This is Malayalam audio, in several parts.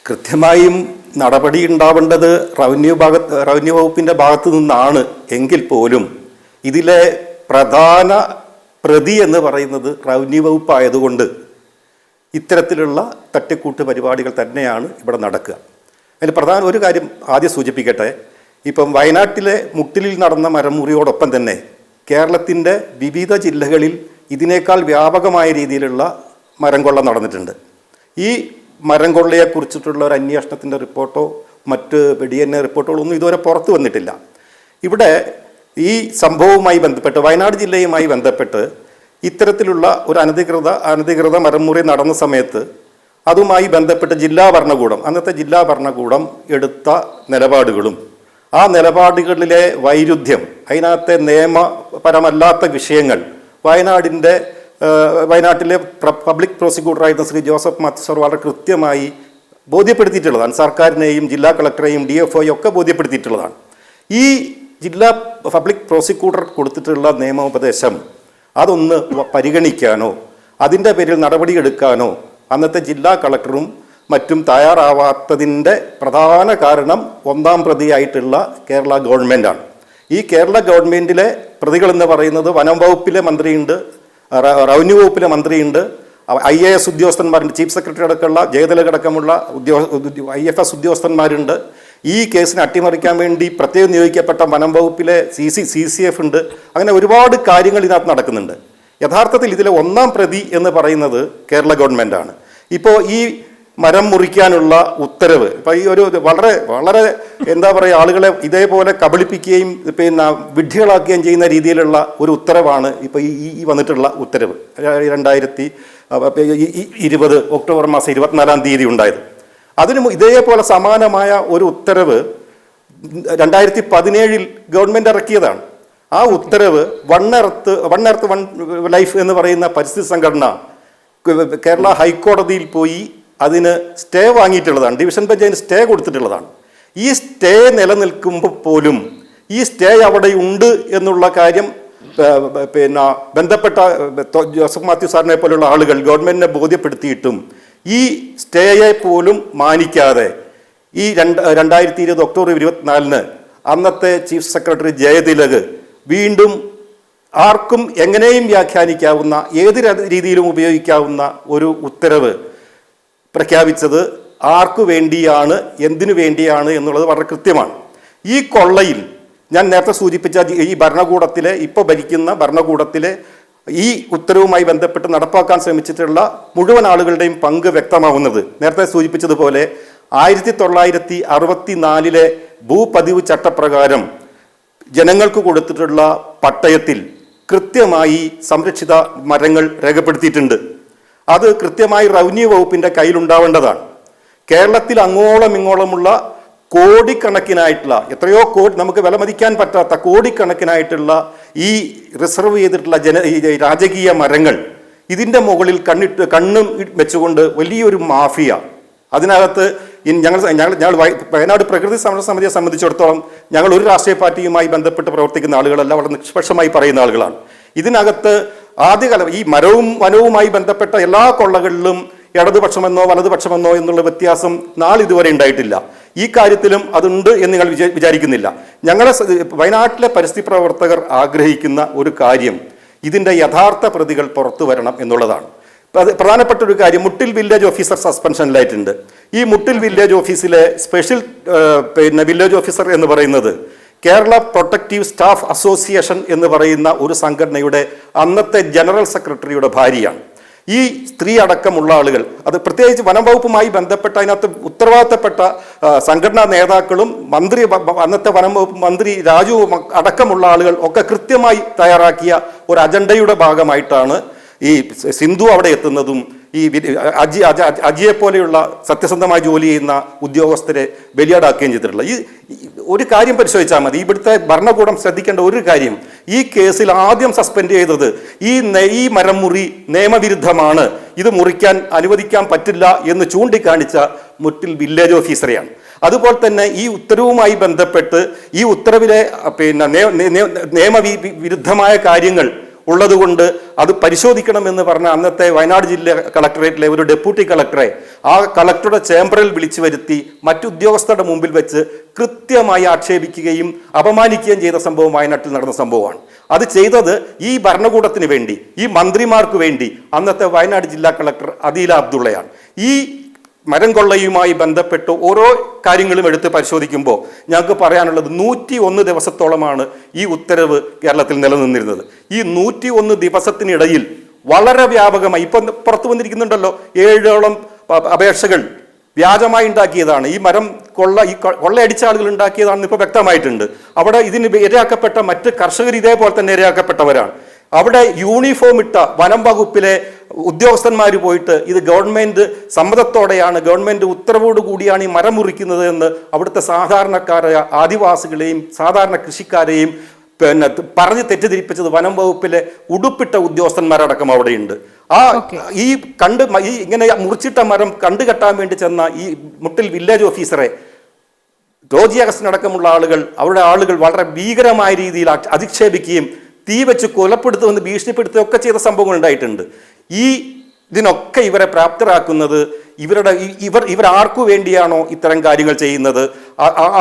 കൃത്യമായും നടപടി ഉണ്ടാവേണ്ടത് റവന്യൂ വകുപ്പിൻ്റെ ഭാഗത്തു നിന്നാണ് എങ്കിൽ പോലും ഇതിലെ പ്രധാന പ്രതി എന്ന് പറയുന്നത് റവന്യൂ വകുപ്പായതുകൊണ്ട് ഇത്തരത്തിലുള്ള തട്ടിക്കൂട്ട് പരിപാടികൾ തന്നെയാണ് ഇവിടെ നടക്കുക. അതിൽ പ്രധാന ഒരു കാര്യം ആദ്യം സൂചിപ്പിക്കട്ടെ. ഇപ്പം വയനാട്ടിലെ മുട്ടിലിൽ നടന്ന മരമുറിയോടൊപ്പം തന്നെ കേരളത്തിൻ്റെ വിവിധ ജില്ലകളിൽ ഇതിനേക്കാൾ വ്യാപകമായ രീതിയിലുള്ള മരം കൊള്ള നടന്നിട്ടുണ്ട്. ഈ മരം കൊള്ളയെക്കുറിച്ചിട്ടുള്ള ഒരു അന്വേഷണത്തിൻ്റെ റിപ്പോർട്ടോ മറ്റ് DNA റിപ്പോർട്ടുകളോ ഒന്നും ഇതുവരെ പുറത്തു വന്നിട്ടില്ല. ഇവിടെ ഈ സംഭവവുമായി ബന്ധപ്പെട്ട് വയനാട് ജില്ലയുമായി ബന്ധപ്പെട്ട് ഇത്തരത്തിലുള്ള ഒരു അനധികൃത മരമുറി നടന്ന സമയത്ത് അതുമായി ബന്ധപ്പെട്ട് അന്നത്തെ ജില്ലാ ഭരണകൂടം എടുത്ത നിലപാടുകളും ആ നിലപാടുകളിലെ വൈരുദ്ധ്യം, അതിനകത്തെ നിയമപരമല്ലാത്ത വിഷയങ്ങൾ വയനാട്ടിലെ പബ്ലിക് പ്രോസിക്യൂട്ടറായിരുന്ന ശ്രീ ജോസഫ് മാത്യു സാർ വളരെ കൃത്യമായി ബോധ്യപ്പെടുത്തിയിട്ടുള്ളതാണ്. സർക്കാരിനെയും ജില്ലാ കളക്ടറെയും DFO ഒക്കെ ബോധ്യപ്പെടുത്തിയിട്ടുള്ളതാണ്. ഈ ജില്ലാ പബ്ലിക് പ്രോസിക്യൂട്ടർ കൊടുത്തിട്ടുള്ള നിയമോപദേശം അതൊന്ന് പരിഗണിക്കാനോ അതിൻ്റെ പേരിൽ നടപടിയെടുക്കാനോ അന്നത്തെ ജില്ലാ കളക്ടറും മറ്റും തയ്യാറാവാത്തതിൻ്റെ പ്രധാന കാരണം ഒന്നാം പ്രതിയായിട്ടുള്ള കേരള ഗവൺമെൻറ്റാണ്. ഈ കേരള ഗവൺമെൻറ്റിലെ പ്രതികളെന്ന് പറയുന്നത് വനം വകുപ്പിലെ മന്ത്രിയുണ്ട്, റവന്യൂ വകുപ്പിലെ മന്ത്രിയുണ്ട്, IAS ഉദ്യോഗസ്ഥന്മാരുണ്ട്, ചീഫ് സെക്രട്ടറി അടക്കമുള്ള ജയതിലകടക്കമുള്ള IFS ഉദ്യോഗസ്ഥന്മാരുണ്ട്. ഈ കേസിനെ അട്ടിമറിക്കാൻ വേണ്ടി പ്രത്യേകം നിയോഗിക്കപ്പെട്ട വനം വകുപ്പിലെ CCF ഉണ്ട്. അങ്ങനെ ഒരുപാട് കാര്യങ്ങൾ ഇതിനകത്ത് നടക്കുന്നുണ്ട്. യഥാർത്ഥത്തിൽ ഇതിലെ ഒന്നാം പ്രതി എന്ന് പറയുന്നത് കേരള ഗവൺമെൻറ്റാണ്. ഇപ്പോൾ ഈ മരം മുറിക്കാനുള്ള ഉത്തരവ് ഇപ്പോൾ ഈ ഒരു വളരെ വളരെ എന്താ പറയുക, ആളുകളെ ഇതേപോലെ കബളിപ്പിക്കുകയും വിഡ്ഢികളാക്കുകയും ചെയ്യുന്ന രീതിയിലുള്ള ഒരു ഉത്തരവാണ് ഇപ്പോൾ ഈ വന്നിട്ടുള്ള ഉത്തരവ്. 2020 ഒക്ടോബർ മാസം 24-ാം തീയതി ഉണ്ടായത്. അതിന് ഇതേപോലെ സമാനമായ ഒരു ഉത്തരവ് 2017 ഗവൺമെൻറ് ഇറക്കിയതാണ്. ആ ഉത്തരവ് വൺ എർത്ത് വൺ ലൈഫ് എന്ന് പറയുന്ന പരിസ്ഥിതി സംഘടന കേരള ഹൈക്കോടതിയിൽ പോയി അതിന് സ്റ്റേ വാങ്ങിയിട്ടുള്ളതാണ്. ഡിവിഷൻ ബെഞ്ച് അതിന് സ്റ്റേ കൊടുത്തിട്ടുള്ളതാണ്. ഈ സ്റ്റേ നിലനിൽക്കുമ്പോൾ പോലും ഈ സ്റ്റേ അവിടെ ഉണ്ട് എന്നുള്ള കാര്യം ബന്ധപ്പെട്ട ജോസഫ് മാത്യു സാറിനെ പോലുള്ള ആളുകൾ ഗവൺമെൻറ്റിനെ ബോധ്യപ്പെടുത്തിയിട്ടും ഈ സ്റ്റേയെ പോലും മാനിക്കാതെ ഈ 2020 ഒക്ടോബർ 24-ന് അന്നത്തെ ചീഫ് സെക്രട്ടറി ജയതിലക് വീണ്ടും ആർക്കും എങ്ങനെയും വ്യാഖ്യാനിക്കാവുന്ന ഏത് രീതിയിലും ഉപയോഗിക്കാവുന്ന ഒരു ഉത്തരവ് പ്രഖ്യാപിച്ചത് ആർക്കു വേണ്ടിയാണ്, എന്തിനു വേണ്ടിയാണ് എന്നുള്ളത് വളരെ കൃത്യമാണ്. ഈ കൊള്ളയിൽ ഞാൻ നേരത്തെ സൂചിപ്പിച്ച ഈ ഇപ്പോൾ ഭരിക്കുന്ന ഭരണകൂടത്തിലെ ഈ ഉത്തരവുമായി ബന്ധപ്പെട്ട് നടപ്പാക്കാൻ ശ്രമിച്ചിട്ടുള്ള മുഴുവൻ ആളുകളുടെയും പങ്ക് വ്യക്തമാവുന്നത് നേരത്തെ സൂചിപ്പിച്ചതുപോലെ 1964 ഭൂപതിവ് ചട്ടപ്രകാരം ജനങ്ങൾക്ക് കൊടുത്തിട്ടുള്ള പട്ടയത്തിൽ കൃത്യമായി സംരക്ഷിത മരങ്ങൾ രേഖപ്പെടുത്തിയിട്ടുണ്ട്. അത് കൃത്യമായി റവന്യൂ വകുപ്പിൻ്റെ കയ്യിലുണ്ടാവേണ്ടതാണ്. കേരളത്തിൽ അങ്ങോളം ഇങ്ങോളമുള്ള കോടിക്കണക്കിനായിട്ടുള്ള നമുക്ക് വിലമതിക്കാൻ പറ്റാത്ത കോടിക്കണക്കിനായിട്ടുള്ള ഈ റിസർവ് ചെയ്തിട്ടുള്ള രാജകീയ മരങ്ങൾ ഇതിൻ്റെ മുകളിൽ കണ്ണും വെച്ചുകൊണ്ട് വലിയൊരു മാഫിയ അതിനകത്ത് ഞങ്ങൾ വയനാട് പ്രകൃതി സംരക്ഷണ സമിതിയെ സംബന്ധിച്ചിടത്തോളം ഞങ്ങൾ ഒരു രാഷ്ട്രീയ പാർട്ടിയുമായി ബന്ധപ്പെട്ട് പ്രവർത്തിക്കുന്ന ആളുകളല്ല, വളരെ നിഷ്പക്ഷമായി പറയുന്ന ആളുകളാണ്. ഇതിനകത്ത് ആദ്യകാലം ഈ വനവുമായി ബന്ധപ്പെട്ട എല്ലാ കൊള്ളകളിലും ഇടതുപക്ഷമെന്നോ വലതുപക്ഷമെന്നോ എന്നുള്ള വ്യത്യാസം നാളിതുവരെ ഉണ്ടായിട്ടില്ല. ഈ കാര്യത്തിലും അതുണ്ട് എന്ന് ഞങ്ങൾ വിചാരിക്കുന്നില്ല. വയനാട്ടിലെ പരിസ്ഥിതി പ്രവർത്തകർ ആഗ്രഹിക്കുന്ന ഒരു കാര്യം ഇതിൻ്റെ യഥാർത്ഥ പ്രതികൾ പുറത്തു വരണം എന്നുള്ളതാണ്. പ്രധാനപ്പെട്ട ഒരു കാര്യം, മുട്ടിൽ വില്ലേജ് ഓഫീസർ സസ്പെൻഷനിലായിട്ടുണ്ട്. ഈ മുട്ടിൽ വില്ലേജ് ഓഫീസിലെ സ്പെഷ്യൽ വില്ലേജ് ഓഫീസർ എന്ന് പറയുന്നത് കേരള പ്രൊട്ടക്റ്റീവ് സ്റ്റാഫ് അസോസിയേഷൻ എന്ന് പറയുന്ന ഒരു സംഘടനയുടെ അന്നത്തെ ജനറൽ സെക്രട്ടറിയുടെ ഭാര്യയാണ്. ഈ സ്ത്രീ അടക്കമുള്ള ആളുകൾ, അത് പ്രത്യേകിച്ച് വനം വകുപ്പുമായി ബന്ധപ്പെട്ട അതിനകത്ത് ഉത്തരവാദിത്തപ്പെട്ട സംഘടനാ നേതാക്കളും അന്നത്തെ വനം വകുപ്പ് മന്ത്രി രാജു അടക്കമുള്ള ആളുകൾ ഒക്കെ കൃത്യമായി തയ്യാറാക്കിയ ഒരു അജണ്ടയുടെ ഭാഗമായിട്ടാണ് ഈ സിന്ധു അവിടെ എത്തുന്നതും ഈ അജിയെ പോലെയുള്ള സത്യസന്ധമായി ജോലി ചെയ്യുന്ന ഉദ്യോഗസ്ഥരെ ബലിയാടാക്കുകയും ചെയ്തിട്ടുള്ളത്. ഈ ഒരു കാര്യം പരിശോധിച്ചാൽ മതി. ഇവിടുത്തെ ഭരണകൂടം ശ്രദ്ധിക്കേണ്ട ഒരു കാര്യം, ഈ കേസിൽ ആദ്യം സസ്പെൻഡ് ചെയ്തത് ഈ മരം മുറി നിയമവിരുദ്ധമാണ്, ഇത് മുറിക്കാൻ അനുവദിക്കാൻ പറ്റില്ല എന്ന് ചൂണ്ടിക്കാണിച്ച മുട്ടിൽ വില്ലേജ് ഓഫീസറെയാണ്. അതുപോലെ തന്നെ ഈ ഉത്തരവുമായി ബന്ധപ്പെട്ട് ഈ ഉത്തരവിലെ നിയമവിരുദ്ധമായ കാര്യങ്ങൾ ഉള്ളതുകൊണ്ട് അത് പരിശോധിക്കണമെന്ന് പറഞ്ഞ അന്നത്തെ വയനാട് ജില്ലാ കളക്ടറേറ്റിലെ ഒരു ഡെപ്യൂട്ടി കളക്ടറെ ആ കളക്ടറുടെ ചേംബറിൽ വിളിച്ചു വരുത്തി മറ്റു ഉദ്യോഗസ്ഥരുടെ മുമ്പിൽ വെച്ച് കൃത്യമായി ആക്ഷേപിക്കുകയും അപമാനിക്കുകയും ചെയ്ത സംഭവം വയനാട്ടിൽ നടന്ന സംഭവമാണ്. അത് ചെയ്തത് ഈ ഭരണകൂടത്തിന് വേണ്ടി, ഈ മന്ത്രിമാർക്ക് വേണ്ടി അന്നത്തെ വയനാട് ജില്ലാ കളക്ടർ അദീല അബ്ദുള്ളയാണ്. ഈ മരം കൊള്ളയുമായി ബന്ധപ്പെട്ട് ഓരോ കാര്യങ്ങളും എടുത്ത് പരിശോധിക്കുമ്പോൾ ഞങ്ങൾക്ക് പറയാനുള്ളത് 101 ദിവസത്തോളമാണ് ഈ ഉത്തരവ് കേരളത്തിൽ നിലനിന്നിരുന്നത്. ഈ 101 ദിവസത്തിനിടയിൽ വളരെ വ്യാപകമായി ഇപ്പം പുറത്തു വന്നിരിക്കുന്നുണ്ടല്ലോ 7ഓളം അപേക്ഷകൾ വ്യാജമായി ഉണ്ടാക്കിയതാണ്. ഈ മരം കൊള്ളയടിച്ച ആളുകൾ ഉണ്ടാക്കിയതാണെന്ന് ഇപ്പോൾ വ്യക്തമായിട്ടുണ്ട്. അവിടെ ഇതിന് ഇരയാക്കപ്പെട്ട മറ്റ് കർഷകർ ഇതേപോലെ തന്നെ ഇരയാക്കപ്പെട്ടവരാണ്. അവിടെ യൂണിഫോം ഇട്ട വനം വകുപ്പിലെ ഉദ്യോഗസ്ഥന്മാർ പോയിട്ട് ഇത് ഗവൺമെന്റ് സമ്മതത്തോടെയാണ്, ഗവൺമെന്റ് ഉത്തരവോട് കൂടിയാണ് ഈ മരം മുറിക്കുന്നത് എന്ന് അവിടുത്തെ സാധാരണക്കാരായ ആദിവാസികളെയും സാധാരണ കൃഷിക്കാരെയും പറഞ്ഞ് തെറ്റിദ്ധരിപ്പിച്ചത് വനം വകുപ്പിലെ ഉടുപ്പിട്ട ഉദ്യോഗസ്ഥന്മാരടക്കം അവിടെയുണ്ട്. ഈ ഇങ്ങനെ മുറിച്ചിട്ട മരം കണ്ടുകെട്ടാൻ വേണ്ടി ചെന്ന ഈ മുട്ടിൽ വില്ലേജ് ഓഫീസറെ റോജി അഗസ്റ്റിനടക്കമുള്ള അവരുടെ ആളുകൾ വളരെ ഭീകരമായ രീതിയിൽ അധിക്ഷേപിക്കുകയും തീ വെച്ച് കൊലപ്പെടുത്തുമെന്ന് ഭീഷണിപ്പെടുത്തുകയും ഒക്കെ ചെയ്ത സംഭവങ്ങൾ ഉണ്ടായിട്ടുണ്ട്. ഇതിനൊക്കെ ഇവരെ പ്രാപ്തരാക്കുന്നത് ഇവർ ആർക്കു വേണ്ടിയാണോ ഇത്തരം കാര്യങ്ങൾ ചെയ്യുന്നത്,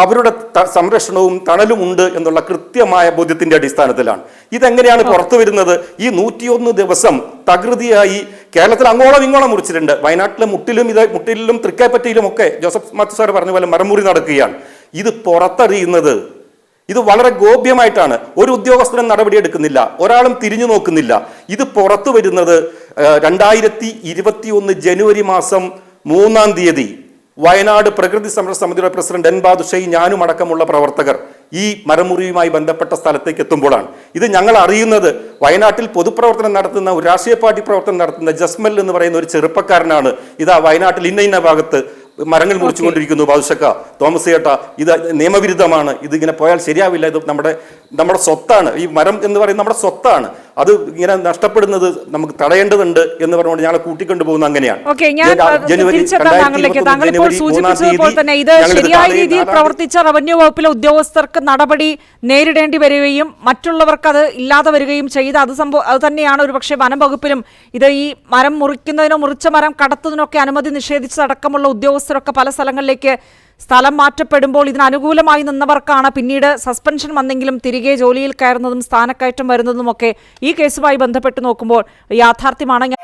അവരുടെ സംരക്ഷണവും തണലും ഉണ്ട് എന്നുള്ള കൃത്യമായ ബോധ്യത്തിന്റെ അടിസ്ഥാനത്തിലാണ്. ഇതെങ്ങനെയാണ് പുറത്തു വരുന്നത്? ഈ 101 ദിവസം തകൃതിയായി കേരളത്തിൽ അങ്ങോളം ഇങ്ങോളം മുറിച്ചിട്ടുണ്ട്. വയനാട്ടിലെ മുട്ടിലും തൃക്കേപ്പറ്റയിലും ഒക്കെ ജോസഫ് മാത്യു സാർ പറഞ്ഞ പോലെ മരമുറി നടക്കുകയാണ്. ഇത് പുറത്തറിയുന്നത് ഇത് വളരെ ഗോപ്യമായിട്ടാണ്. ഒരു ഉദ്യോഗസ്ഥനും നടപടിയെടുക്കുന്നില്ല, ഒരാളും തിരിഞ്ഞു നോക്കുന്നില്ല. ഇത് പുറത്തു വരുന്നത് 2021 ജനുവരി മാസം 3-ാം തീയതി വയനാട് പ്രകൃതി സംരക്ഷണ സമിതിയുടെ പ്രസിഡന്റ് എൻ ബാദുഷൈ, ഞാനും അടക്കമുള്ള പ്രവർത്തകർ ഈ മരമുറിയുമായി ബന്ധപ്പെട്ട സ്ഥലത്തേക്ക് എത്തുമ്പോഴാണ്. ഇത് ഞങ്ങൾ അറിയുന്നത് വയനാട്ടിൽ പൊതുപ്രവർത്തനം നടത്തുന്ന ഒരു രാഷ്ട്രീയ പാർട്ടി പ്രവർത്തനം നടത്തുന്ന ജസ്മൽ എന്ന് പറയുന്ന ഒരു ചെറുപ്പക്കാരനാണ് ഇതാ വയനാട്ടിൽ ഇന്ന ഭാഗത്ത് മരങ്ങൾ മുറിച്ചുകൊണ്ടിരിക്കുന്നു, ബാദുഷക്ക, തോമസ് ചേട്ടാ, ഇത് നിയമവിരുദ്ധമാണ്, ഇതിങ്ങനെ പോയാൽ ശരിയാവില്ല, ഇത് നമ്മുടെ സ്വത്താണ്, ഈ മരം എന്ന് പറയുന്നത് നമ്മുടെ സ്വത്താണ്, അത് ഇങ്ങനെ നഷ്ടപ്പെടുന്നത് നമുക്ക് തടയേണ്ടതുണ്ട് എന്ന് പറഞ്ഞുകൊണ്ട് ഞങ്ങളെ കൂട്ടിക്കൊണ്ടു പോകുന്നത് അങ്ങനെയാണ്. ഇത് ശരിയായ രീതിയിൽ പ്രവർത്തിച്ച റവന്യൂ വകുപ്പിലെ ഉദ്യോഗസ്ഥർക്ക് നടപടി നേരിടേണ്ടി വരികയും മറ്റുള്ളവർക്ക് അത് ഇല്ലാതെ വരികയും ചെയ്ത് അത് തന്നെയാണ് ഒരുപക്ഷെ വനം വകുപ്പിലും ഇത് ഈ മരം മുറിക്കുന്നതിനോ മുറിച്ച മരം കടത്തുന്നതിനൊക്കെ അനുമതി നിഷേധിച്ചതടക്കമുള്ള ഉദ്യോഗസ്ഥരൊക്കെ പല സ്ഥലങ്ങളിലേക്ക് സ്ഥലം മാറ്റപ്പെടുമ്പോൾ ഇതിന് അനുകൂലമായി നിന്നവർക്കാണ് പിന്നീട് സസ്പെൻഷൻ വന്നെങ്കിലും തിരികെ ജോലിയിൽ കയറുന്നതും സ്ഥാനക്കയറ്റം വരുന്നതുമൊക്കെ ഈ കേസുമായി ബന്ധപ്പെട്ട് നോക്കുമ്പോൾ യാഥാർത്ഥ്യമാണ്.